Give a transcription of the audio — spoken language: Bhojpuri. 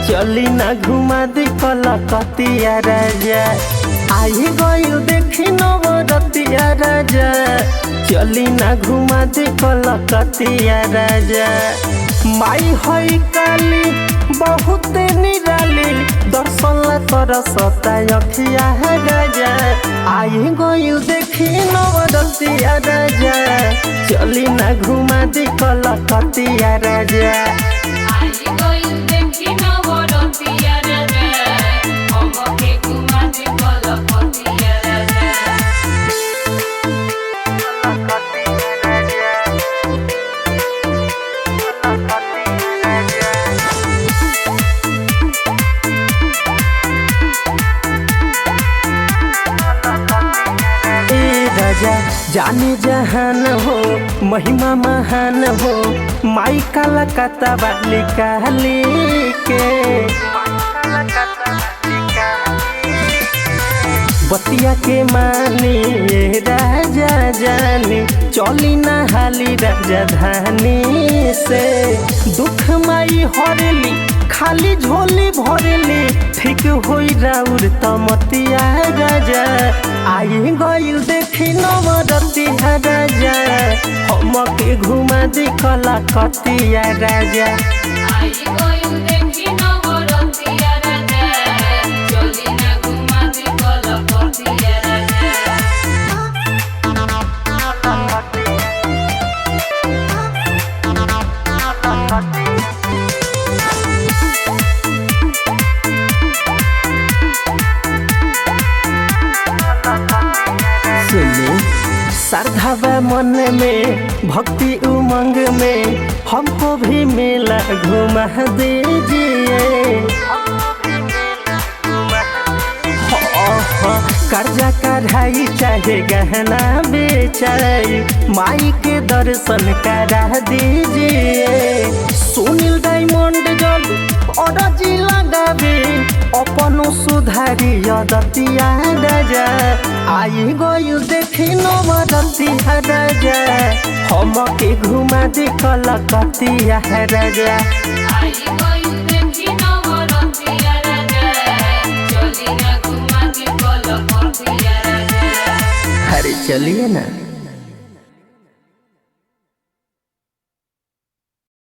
चली ना घुमा दी कलकतिया राजा। आई गइल देखी नवरतिया राजा, चली ना घुमा दी कलकतिया राजा। माई हई काली बहुत निराली, दर्शन ला तरसता अखिया राजा। आई गइल देखी नवरतिया राजा, चली ना घुमा दी कलकतिया राजा। जाने जहान हो महिमा महान हो, माई कलकत्ता वाली काली के। बतिया के मानी राजा जानी, चली ना हाली राजधानी से। दुख माई हरली खाली झोली भरली, ठीक होई राउर तमतिया राजा। आई गइल देखी नवरतिया राजा, हमके घुमा दी कलकतिया राजा। श्रद्धा मन में भक्ति उमंग में, हमको भी मेला घुमा दीजिए। कर्जा कढ़ाई चाहे गहना बेचाई, माई के दर्शन करा दीजिए। सुनील डायमंड जब अरजी लगावे, अपनो सुधारी अदतिया राजा। आई गइल देखी नवरतिया राजा, हमके घुमा दी कलकतिया राजा। अरे चलिए ना।